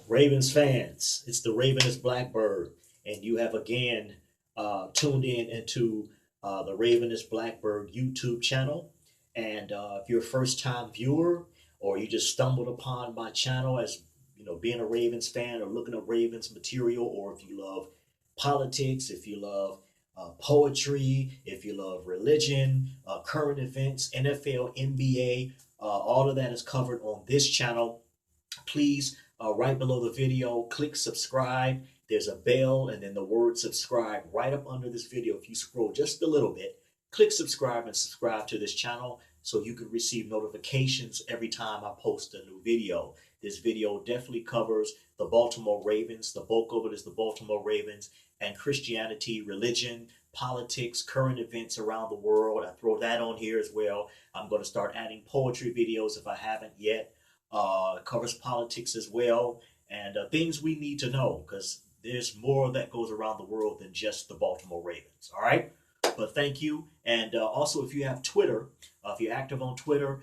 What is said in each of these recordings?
Ravens fans, it's the Ravenous Blackbird, and you have again tuned in into the Ravenous Blackbird YouTube channel. And if you're a first-time viewer, or you just stumbled upon my channel as being a Ravens fan or looking at Ravens material, or if you love politics, if you love poetry, if you love religion, current events, NFL, NBA, all of that is covered on this channel. Please, right below the video, click subscribe. There's a bell and then the word subscribe right up under this video. If you scroll just a little bit, click subscribe and subscribe to this channel so you can receive notifications every time I post a new video. This video definitely covers the Baltimore Ravens. The bulk of it is the Baltimore Ravens and Christianity, religion, politics, current events around the world. I throw that on here as well. I'm going to start adding poetry videos if I haven't yet. Covers politics as well, and things we need to know, because there's more that goes around the world than just the Baltimore Ravens. All right, but thank you. And also, if you have Twitter, if you're active on Twitter,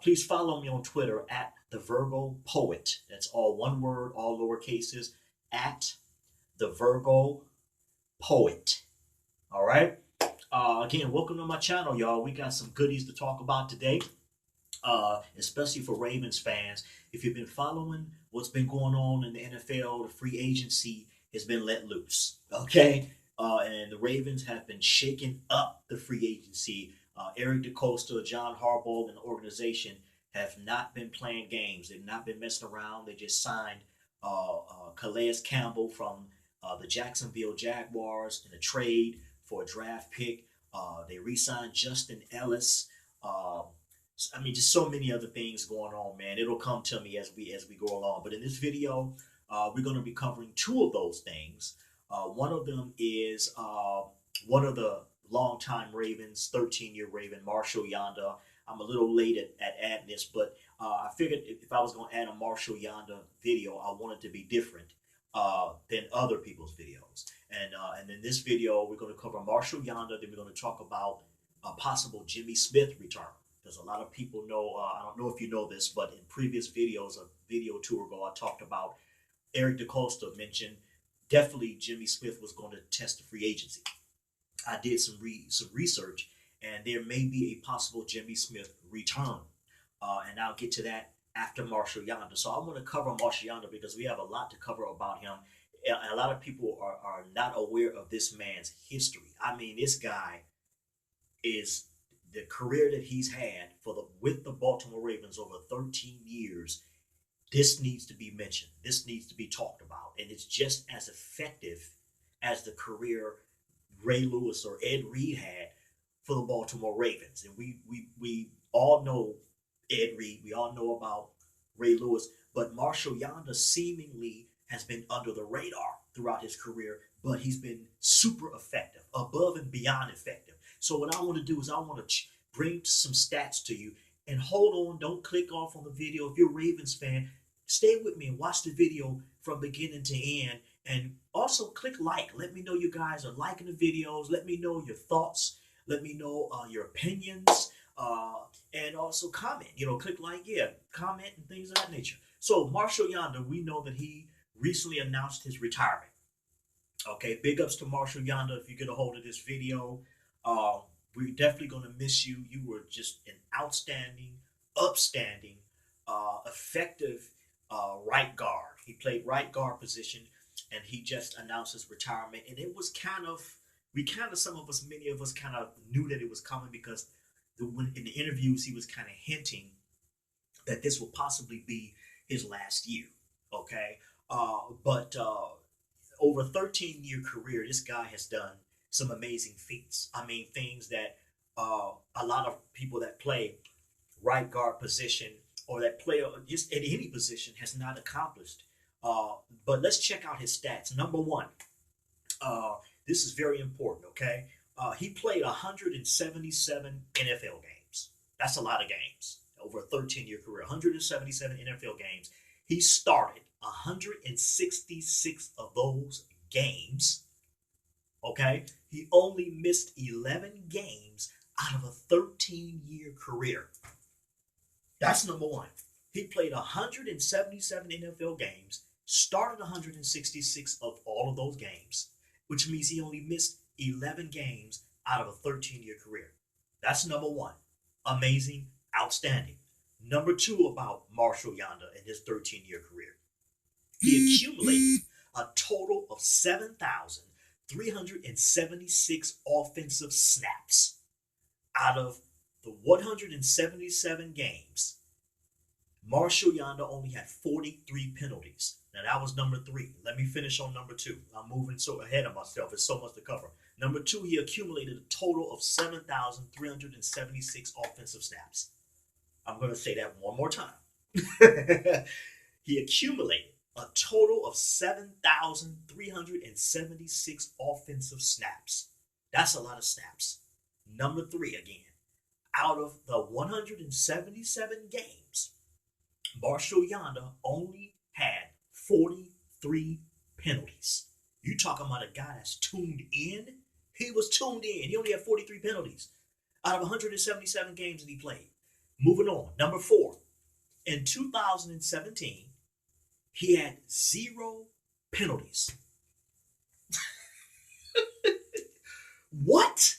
please follow me on Twitter at the Virgo Poet. That's all one word, all lower cases, at the Virgo Poet. All right. Again, welcome to my channel, y'all. We got some goodies to talk about today. Especially for Ravens fans. If you've been following what's been going on in the NFL, the free agency has been let loose. Okay, and the Ravens have been shaking up the free agency. Eric DeCosta, John Harbaugh, and the organization have not been playing games. They've not been messing around. They just signed Calais Campbell from the Jacksonville Jaguars in a trade for a draft pick. They re-signed Justin Ellis. I mean, just so many other things going on, man. It'll come to me as we go along. But in this video, we're going to be covering two of those things. One of them is one of the longtime Ravens, 13-year Raven, Marshall Yanda. I'm a little late at adding this, but I figured if I was going to add a Marshall Yanda video, I want it to be different than other people's videos. And in this video, we're going to cover Marshall Yanda. Then we're going to talk about a possible Jimmy Smith return. Because a lot of people know, I don't know if you know this, but in previous videos, a video or two ago, I talked about Eric DeCosta mentioned definitely Jimmy Smith was going to test the free agency. I did some research, and there may be a possible Jimmy Smith return. And I'll get to that after Marshall Yanda. So I want to cover Marshall Yanda because we have a lot to cover about him. A lot of people are not aware of this man's history. I mean, this guy is... the career that he's had with the Baltimore Ravens over 13 years, this needs to be mentioned. This needs to be talked about. And it's just as effective as the career Ray Lewis or Ed Reed had for the Baltimore Ravens. And we all know Ed Reed. We all know about Ray Lewis. But Marshall Yanda seemingly has been under the radar throughout his career, but he's been super effective, above and beyond effective. So what I want to do is I want to bring some stats to you. And hold on, don't click off on the video. If you're a Ravens fan, stay with me and watch the video from beginning to end. And also click like. Let me know you guys are liking the videos. Let me know your thoughts. Let me know your opinions. And also comment. Click like, yeah, comment and things of that nature. So Marshall Yanda, we know that he recently announced his retirement. Okay, big ups to Marshall Yanda if you get a hold of this video. We're definitely going to miss you. You were just an outstanding, upstanding, effective right guard. He played right guard position, and he just announced his retirement. And it was many of us kind of knew that it was coming because when in the interviews, he was kind of hinting that this will possibly be his last year. Okay, but over a 13-year career, this guy has done some amazing feats. I mean, things that a lot of people that play right guard position or that play just at any position has not accomplished. But let's check out his stats. Number one, this is very important, okay? He played 177 NFL games. That's a lot of games over a 13-year career. 177 NFL games. He started 166 of those games. Okay? He only missed 11 games out of a 13-year career. That's number one. He played 177 NFL games started 166 of all of those games, which means he only missed 11 games out of a 13-year career. That's number one. Amazing, outstanding. Number two about Marshall Yanda in his 13-year career. He accumulated a total of 7,376 offensive snaps out of the 177 games. Marshall Yanda only had 43 penalties. Now that was number three. Let me finish on number two. I'm moving so ahead of myself. There's so much to cover. Number two, he accumulated a total of 7,376 offensive snaps. I'm going to say that one more time. He accumulated a total of 7,376 offensive snaps. That's a lot of snaps. Number three again. Out of the 177 games, Marshall Yanda only had 43 penalties. You talking about a guy that's tuned in? He was tuned in. He only had 43 penalties out of 177 games that he played. Moving on. Number four. In 2017, he had 0 penalties. What?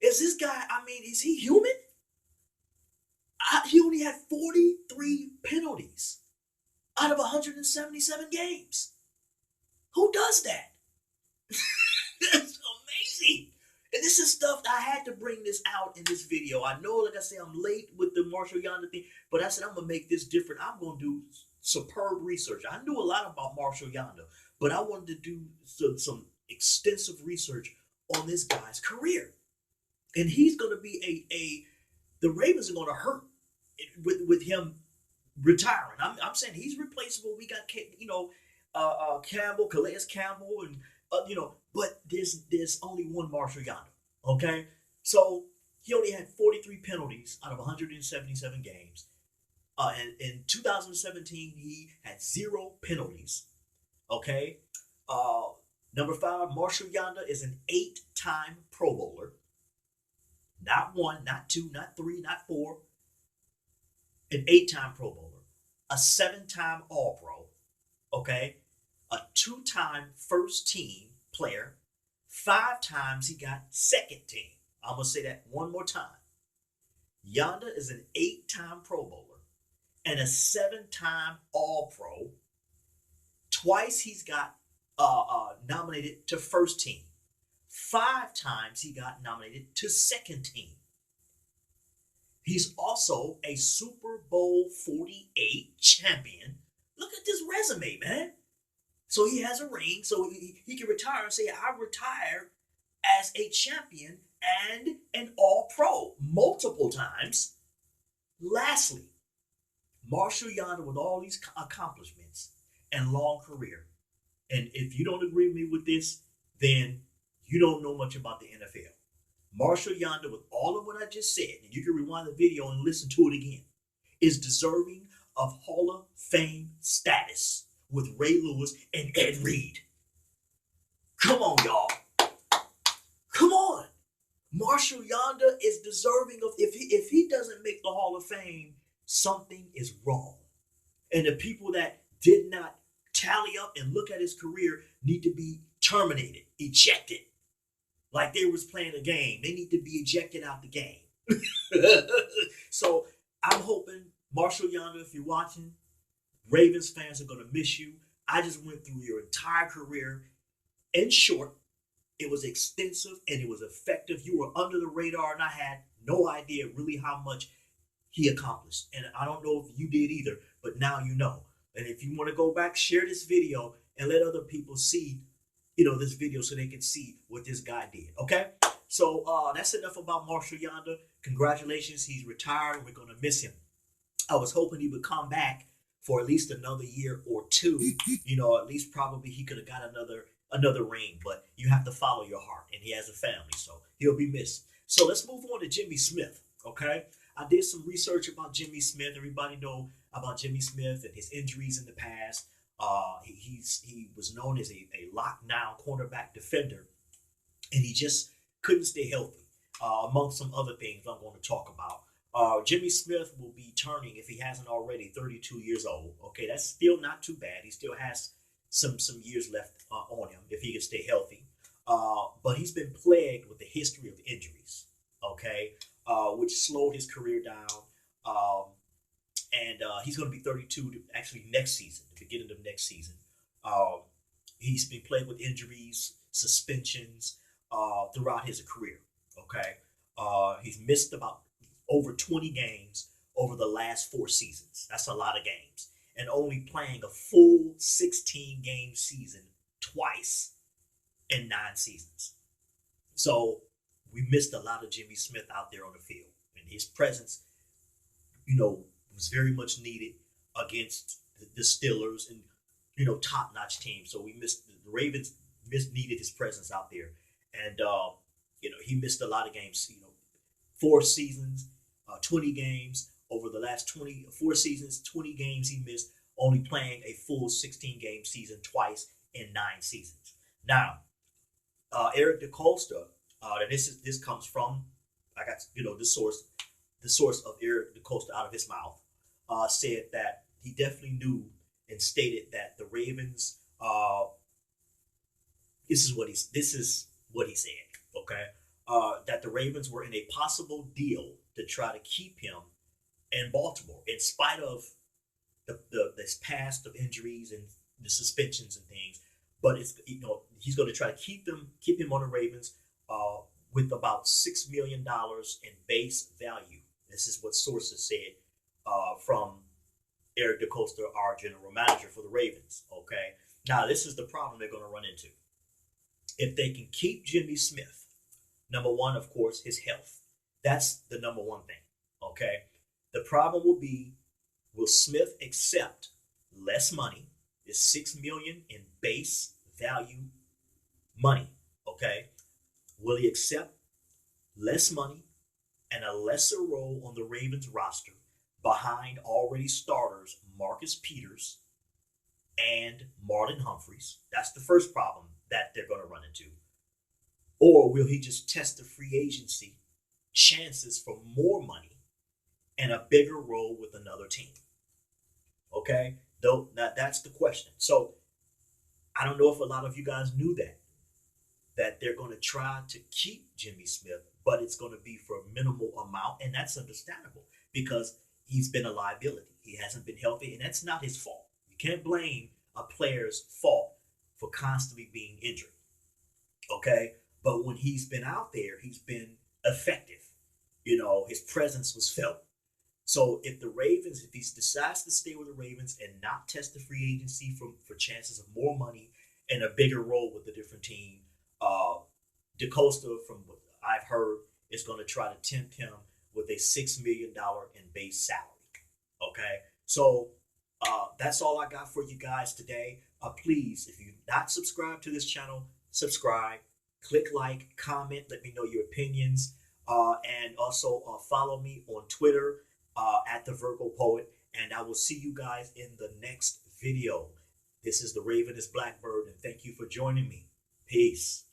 Is this guy, is he human? He only had 43 penalties out of 177 games. Who does that? That's amazing. And this is stuff I had to bring this out in this video. I know, like I said, I'm late with the Marshall Yanda thing, but I said I'm going to make this different. I'm going to do superb research. I knew a lot about Marshall Yanda, but I wanted to do some extensive research on this guy's career. And he's going to be the Ravens are going to hurt with him retiring. I'm saying he's replaceable. We got, Campbell, Calais Campbell, and, but there's only one Marshall Yanda, okay? So he only had 43 penalties out of 177 games. And in 2017, he had 0 penalties, okay? Number 5, Marshall Yanda is an 8-time Pro Bowler. Not 1, not 2, not 3, not 4. An 8-time Pro Bowler. A 7-time All-Pro. Okay? A 2-time first team player. 5 times he got second team. I'm going to say that one more time. Yanda is an 8-time Pro Bowler and a 7-time All-Pro. Twice he's got nominated to first team. 5 times he got nominated to second team. He's also a Super Bowl 48 champion. Look at this resume, man. So he has a ring, so he can retire and say, I retired as a champion and an All-Pro multiple times. Lastly, Marshall Yanda with all these accomplishments and long career. And if you don't agree with me with this, then you don't know much about the NFL. Marshall Yanda, with all of what I just said, and you can rewind the video and listen to it again, is deserving of Hall of Fame status with Ray Lewis and Ed Reed. Come on, y'all. Come on. Marshall Yanda is deserving of, if he doesn't make the Hall of Fame, something is wrong. And the people that did not tally up and look at his career need to be terminated, ejected. Like they was playing a game. They need to be ejected out the game. So I'm hoping, Marshall Yanda, if you're watching, Ravens fans are going to miss you. I just went through your entire career. In short, it was extensive and it was effective. You were under the radar and I had no idea really how much he accomplished. And I don't know if you did either, but now you know. And if you want to go back, share this video and let other people see this video so they can see what this guy did, okay? So that's enough about Marshall Yanda. Congratulations, he's retired. We're going to miss him. I was hoping he would come back for at least another year or two. At least probably he could have got another ring, but you have to follow your heart, and he has a family, so he'll be missed. So let's move on to Jimmy Smith, okay? I did some research about Jimmy Smith. Everybody know about Jimmy Smith and his injuries in the past. He was known as a lockdown cornerback defender, and he just couldn't stay healthy, among some other things I'm going to talk about. Jimmy Smith will be turning, if he hasn't already, 32 years old. Okay, that's still not too bad. He still has some years left on him if he can stay healthy. But he's been plagued with a history of injuries. Okay, which slowed his career down. Um, and he's going to be 32 actually next season, the beginning of next season. Um, he's been plagued with injuries, suspensions throughout his career. Okay, he's missed about over 20 games over the last 4 seasons. That's a lot of games, and only playing a full 16 game season twice in 9 seasons. So we missed a lot of Jimmy Smith out there on the field, and his presence, was very much needed against the Steelers and top-notch teams. So we missed the Ravens needed his presence out there, and he missed a lot of games. 4 seasons, 20 games over the last 24 seasons, 20 games he missed, only playing a full 16 game season twice in 9 seasons. Now, Eric DeCosta, and this comes from I got the source of Eric DeCosta out of his mouth, said that he definitely knew and stated that the Ravens. This is what he said. Okay, that the Ravens were in a possible deal to try to keep him in Baltimore, in spite of this past of injuries and the suspensions and things. But he's going to try to keep him on the Ravens with about $6 million in base value. This is what sources said from Eric DeCosta, our general manager for the Ravens. Okay, now this is the problem they're going to run into. If they can keep Jimmy Smith, number one, of course, his health. That's the number one thing. Okay, the problem will be, will Smith accept less money? Is $6 million in base value money? Okay, will he accept less money and a lesser role on the Ravens roster behind already starters Marcus Peters and Marlon Humphreys? That's the first problem that they're going to run into. Or will he just test the free agency chances for more money and a bigger role with another team? Okay, though that's the question. So I don't know if a lot of you guys knew that they're going to try to keep Jimmy Smith, but it's going to be for a minimal amount, and that's understandable because he's been a liability. He hasn't been healthy, and that's not his fault. You can't blame a player's fault for constantly being injured. Okay, but when he's been out there, he's been effective. His presence was felt. So if he decides to stay with the Ravens and not test the free agency for chances of more money and a bigger role with a different team, DeCosta, from what I've heard, is going to try to tempt him with a $6 million in base salary. Okay, so that's all I got for you guys today. Please, if you're not subscribed to this channel, subscribe, click like, comment, let me know your opinions, and also follow me on Twitter at the Virgo Poet, and I will see you guys in the next video. This is the Ravenous Blackbird, and thank you for joining me. Peace.